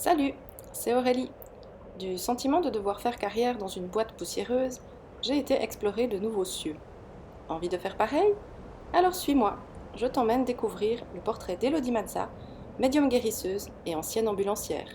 Salut, c'est Aurélie. Du sentiment de devoir faire carrière dans une boîte poussiéreuse, j'ai été explorer de nouveaux cieux. Envie de faire pareil? Alors suis-moi, je t'emmène découvrir le portrait d'Elodie Mazza, médium guérisseuse et ancienne ambulancière.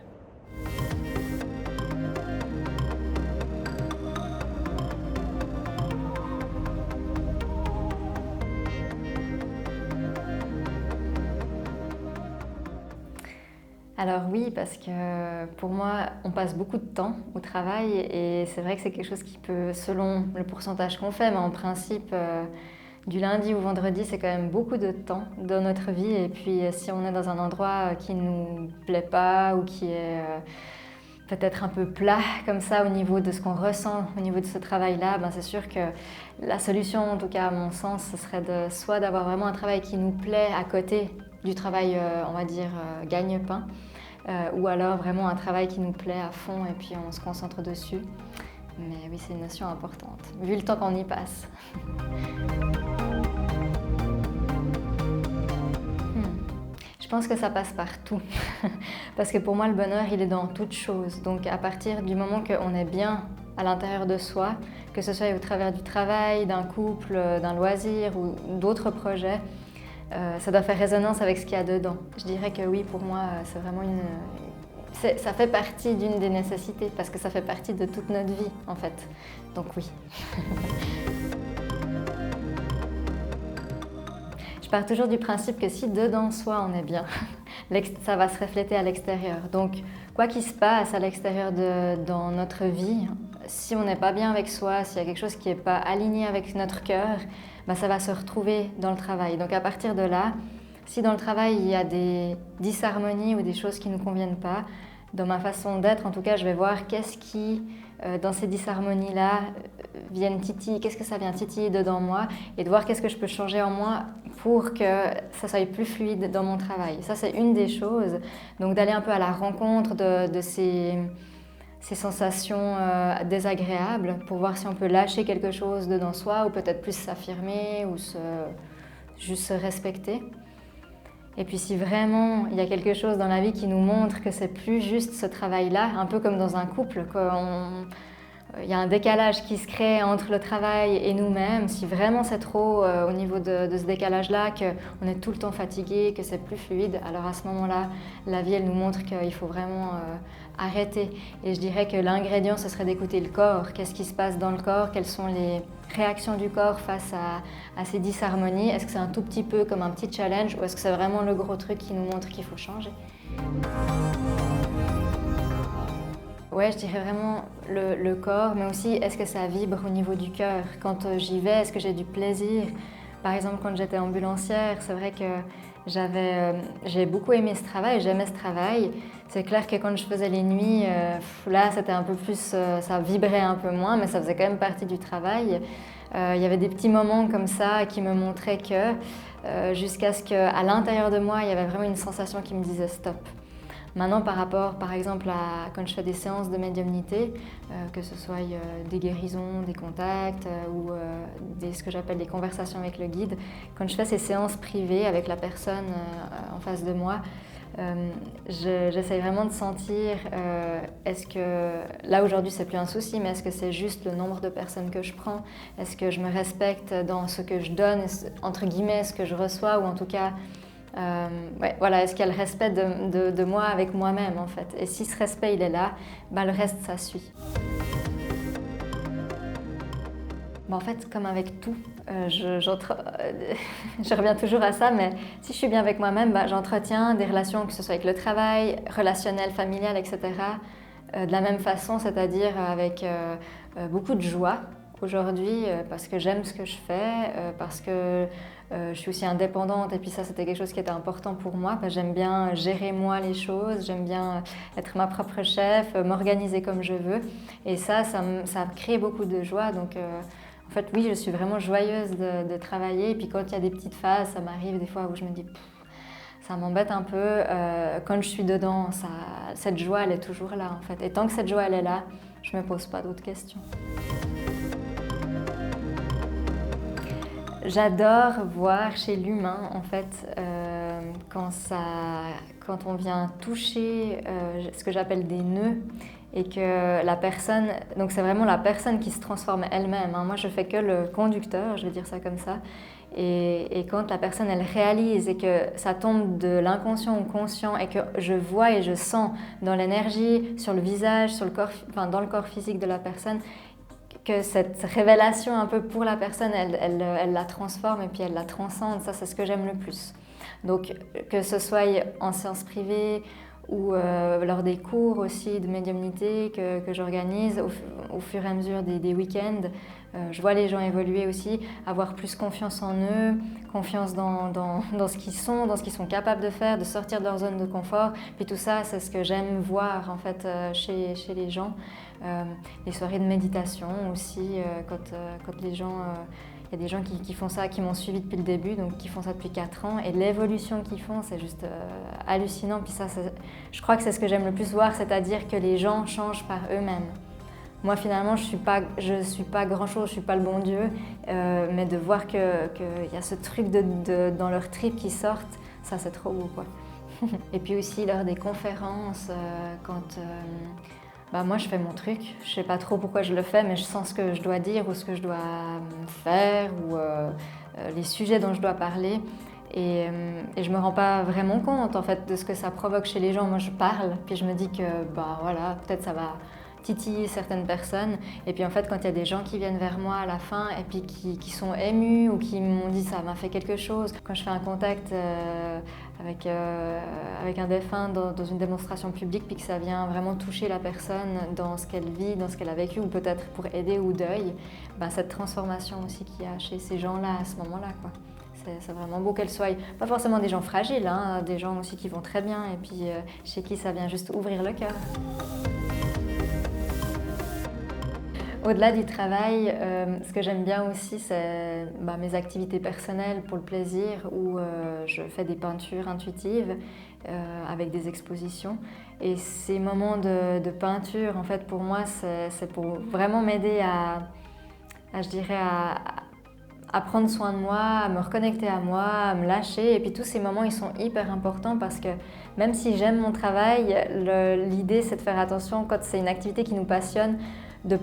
Alors oui, parce que pour moi, on passe beaucoup de temps au travail et c'est vrai que c'est quelque chose qui peut, selon le pourcentage qu'on fait, mais en principe, du lundi au vendredi, c'est quand même beaucoup de temps dans notre vie. Et puis si on est dans un endroit qui ne nous plaît pas ou qui est peut-être un peu plat comme ça au niveau de ce qu'on ressent au niveau de ce travail-là, ben c'est sûr que la solution, en tout cas à mon sens, ce serait soit d'avoir vraiment un travail qui nous plaît à côté du travail, on va dire, gagne-pain, ou alors vraiment un travail qui nous plaît à fond et puis on se concentre dessus. Mais oui, c'est une notion importante, vu le temps qu'on y passe. Je pense que ça passe partout. Parce que pour moi, le bonheur, il est dans toute chose. Donc à partir du moment qu'on est bien à l'intérieur de soi, que ce soit au travers du travail, d'un couple, d'un loisir ou d'autres projets, ça doit faire résonance avec ce qu'il y a dedans. Je dirais que oui, pour moi, c'est vraiment ça fait partie d'une des nécessités, parce que ça fait partie de toute notre vie, en fait. Donc oui. Je pars toujours du principe que si dedans soi on est bien, ça va se refléter à l'extérieur. Donc quoi qu'il se passe à l'extérieur dans notre vie, si on n'est pas bien avec soi, s'il y a quelque chose qui n'est pas aligné avec notre cœur, ben ça va se retrouver dans le travail. Donc à partir de là, si dans le travail il y a des disharmonies ou des choses qui ne nous conviennent pas, dans ma façon d'être en tout cas, je vais voir qu'est-ce qui, dans ces disharmonies-là, qu'est-ce que ça vient titiller dedans moi, et de voir qu'est-ce que je peux changer en moi pour que ça soit plus fluide dans mon travail. Ça, c'est une des choses. Donc d'aller un peu à la rencontre de ces sensations désagréables pour voir si on peut lâcher quelque chose dedans soi ou peut-être plus s'affirmer ou juste se respecter. Et puis si vraiment il y a quelque chose dans la vie qui nous montre que c'est plus juste ce travail-là, un peu comme dans un couple, il y a un décalage qui se crée entre le travail et nous-mêmes. Si vraiment c'est trop au niveau de ce décalage-là, qu'on est tout le temps fatigué, que c'est plus fluide, alors à ce moment-là, la vie, elle nous montre qu'il faut vraiment arrêter. Et je dirais que l'ingrédient, ce serait d'écouter le corps. Qu'est-ce qui se passe dans le corps? Quelles sont les réactions du corps face à ces disharmonies? Est-ce que c'est un tout petit peu comme un petit challenge ou est-ce que c'est vraiment le gros truc qui nous montre qu'il faut changer? Ouais, je dirais vraiment le corps, mais aussi est-ce que ça vibre au niveau du cœur? Quand j'y vais, est-ce que j'ai du plaisir? Par exemple, quand j'étais ambulancière, c'est vrai que j'ai beaucoup aimé ce travail, j'aimais ce travail. C'est clair que quand je faisais les nuits, là c'était un peu plus, ça vibrait un peu moins, mais ça faisait quand même partie du travail. Il y avait des petits moments comme ça qui me montraient que, jusqu'à ce qu'à l'intérieur de moi, il y avait vraiment une sensation qui me disait stop. Maintenant, par rapport, par exemple, à quand je fais des séances de médiumnité, que ce soit des guérisons, des contacts ou ce que j'appelle des conversations avec le guide, quand je fais ces séances privées avec la personne en face de moi, j'essaye vraiment de sentir, est-ce que, là aujourd'hui c'est plus un souci, mais est-ce que c'est juste le nombre de personnes que je prends? Est-ce que je me respecte dans ce que je donne, entre guillemets, ce que je reçois, ou en tout cas, ouais, voilà, est-ce qu'il y a le respect de moi avec moi-même en fait? Et si ce respect il est là, ben, le reste ça suit. En fait, comme avec tout, je reviens toujours à ça, mais si je suis bien avec moi-même, ben, j'entretiens des relations, que ce soit avec le travail, relationnel, familial, etc. De la même façon, c'est-à-dire avec beaucoup de joie aujourd'hui, parce que j'aime ce que je fais, parce que je suis aussi indépendante, et puis ça c'était quelque chose qui était important pour moi. J'aime bien gérer moi les choses, j'aime bien être ma propre chef, m'organiser comme je veux, et ça crée beaucoup de joie. Donc en fait, oui, je suis vraiment joyeuse de travailler. Et puis quand il y a des petites phases, ça m'arrive des fois où je me dis, ça m'embête un peu. Quand je suis dedans, cette joie, elle est toujours là en fait. Et tant que cette joie, elle est là, je ne me pose pas d'autres questions. J'adore voir chez l'humain, en fait, quand on vient toucher ce que j'appelle des nœuds et que la personne, donc c'est vraiment la personne qui se transforme elle-même, hein. Moi, je fais que le conducteur, je vais dire ça comme ça. Et quand la personne, elle réalise et que ça tombe de l'inconscient au conscient et que je vois et je sens dans l'énergie, sur le visage, sur le corps, enfin, dans le corps physique de la personne, que cette révélation un peu pour la personne, elle la transforme et puis elle la transcende. Ça, c'est ce que j'aime le plus. Donc, que ce soit en séance privée ou lors des cours aussi de médiumnité que j'organise au fur et à mesure des week-ends, je vois les gens évoluer aussi, avoir plus confiance en eux, confiance dans ce qu'ils sont, dans ce qu'ils sont capables de faire, de sortir de leur zone de confort. Puis tout ça, c'est ce que j'aime voir en fait chez les gens. Les soirées de méditation aussi, quand les gens... il y a des gens qui font ça, qui m'ont suivi depuis le début, donc qui font ça depuis 4 ans. Et l'évolution qu'ils font, c'est juste hallucinant. Puis ça, je crois que c'est ce que j'aime le plus voir, c'est-à-dire que les gens changent par eux-mêmes. Moi, finalement, je suis pas grand-chose, je suis pas le bon Dieu, mais de voir qu'il y a ce truc dans leur trip qui sortent, ça, c'est trop beau, quoi. Et puis aussi, lors des conférences, quand... moi, je fais mon truc. Je sais pas trop pourquoi je le fais, mais je sens ce que je dois dire ou ce que je dois faire ou les sujets dont je dois parler. Et je me rends pas vraiment compte en fait de ce que ça provoque chez les gens. Moi, je parle, puis je me dis que voilà, peut-être ça va titiller certaines personnes. Et puis en fait, quand il y a des gens qui viennent vers moi à la fin et puis qui sont émus ou qui m'ont dit ça m'a fait quelque chose, quand je fais un contact avec un défunt dans une démonstration publique, puis que ça vient vraiment toucher la personne dans ce qu'elle vit, dans ce qu'elle a vécu, ou peut-être pour aider au deuil, cette transformation aussi qu'il y a chez ces gens-là à ce moment-là, quoi. C'est vraiment beau qu'elles soient, pas forcément des gens fragiles, hein, des gens aussi qui vont très bien et puis chez qui ça vient juste ouvrir le cœur. Au-delà du travail, ce que j'aime bien aussi, c'est mes activités personnelles pour le plaisir, où je fais des peintures intuitives avec des expositions. Et ces moments de peinture, en fait, pour moi, c'est pour vraiment m'aider je dirais, à prendre soin de moi, à me reconnecter à moi, à me lâcher. Et puis tous ces moments, ils sont hyper importants parce que même si j'aime mon travail, l'idée, c'est de faire attention quand c'est une activité qui nous passionne, de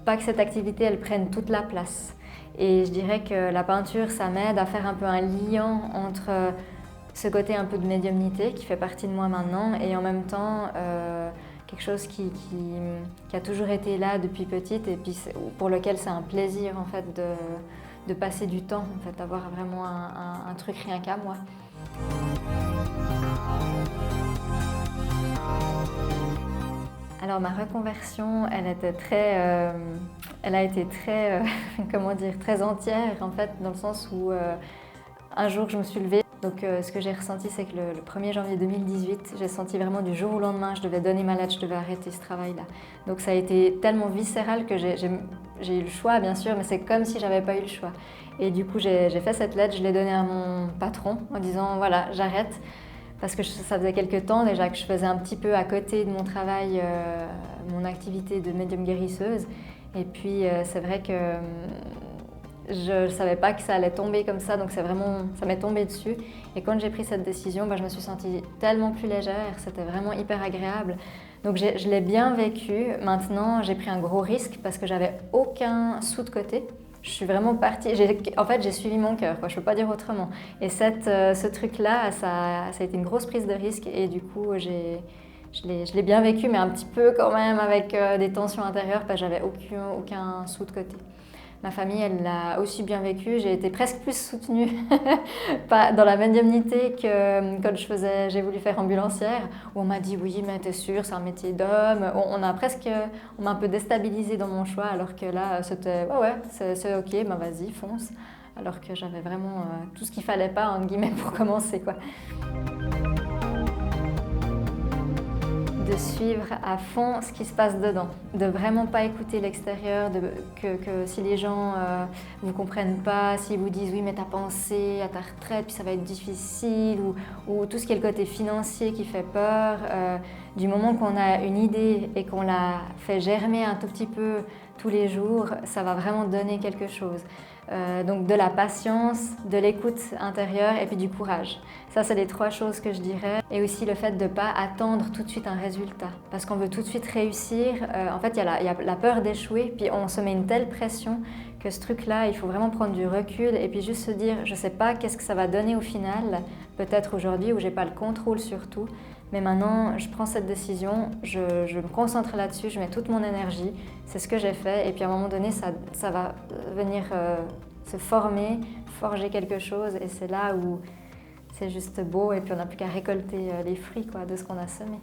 pas que cette activité, elle prenne toute la place. Et je dirais que la peinture, ça m'aide à faire un peu un lien entre ce côté un peu de médiumnité qui fait partie de moi maintenant et en même temps quelque chose qui a toujours été là depuis petite et puis pour lequel c'est un plaisir en fait de passer du temps, en fait, d'avoir vraiment un truc rien qu'à moi. Alors ma reconversion, elle a été très, comment dire, très entière en fait, dans le sens où un jour je me suis levée. Donc ce que j'ai ressenti, c'est que le 1er janvier 2018, j'ai senti vraiment du jour au lendemain, je devais donner ma lettre, je devais arrêter ce travail-là. Donc ça a été tellement viscéral que j'ai eu le choix, bien sûr, mais c'est comme si j'avais pas eu le choix. Et du coup, j'ai fait cette lettre, je l'ai donnée à mon patron en disant voilà, j'arrête. Parce que ça faisait quelques temps déjà que je faisais un petit peu à côté de mon travail, mon activité de médium guérisseuse. Et puis c'est vrai que je ne savais pas que ça allait tomber comme ça, donc ça m'est tombé dessus. Et quand j'ai pris cette décision, je me suis sentie tellement plus légère, c'était vraiment hyper agréable. Donc je l'ai bien vécu. Maintenant, j'ai pris un gros risque parce que j'avais aucun sou de côté. Je suis vraiment partie, en fait j'ai suivi mon cœur, quoi, je ne peux pas dire autrement. Et ce truc-là, ça a été une grosse prise de risque et du coup je l'ai bien vécu, mais un petit peu quand même avec des tensions intérieures parce que j'avais aucun sou de côté. Ma famille, elle l'a aussi bien vécu. J'ai été presque plus soutenue dans la médiumnité que quand j'ai voulu faire ambulancière, où on m'a dit oui, mais t'es sûre, c'est un métier d'homme. On m'a un peu déstabilisée dans mon choix, alors que là, c'était ouais, c'est ok, vas-y, fonce. Alors que j'avais vraiment tout ce qu'il fallait pas, entre guillemets, pour commencer, quoi. De suivre à fond ce qui se passe dedans, de vraiment pas écouter l'extérieur, que si les gens vous comprennent pas, s'ils vous disent oui mais t'as pensé à ta retraite puis ça va être difficile ou tout ce qui est le côté financier qui fait peur, du moment qu'on a une idée et qu'on la fait germer un tout petit peu tous les jours, ça va vraiment donner quelque chose. Donc de la patience, de l'écoute intérieure et puis du courage. Ça, c'est les 3 choses que je dirais. Et aussi le fait de ne pas attendre tout de suite un résultat. Parce qu'on veut tout de suite réussir. En fait, il y a la peur d'échouer, puis on se met une telle pression que ce truc-là, il faut vraiment prendre du recul et puis juste se dire, je ne sais pas qu'est-ce que ça va donner au final, peut-être aujourd'hui où je n'ai pas le contrôle sur tout. Mais maintenant, je prends cette décision, je me concentre là-dessus, je mets toute mon énergie, c'est ce que j'ai fait. Et puis à un moment donné, ça va venir se former, forger quelque chose. Et c'est là où c'est juste beau et puis on n'a plus qu'à récolter les fruits quoi, de ce qu'on a semé.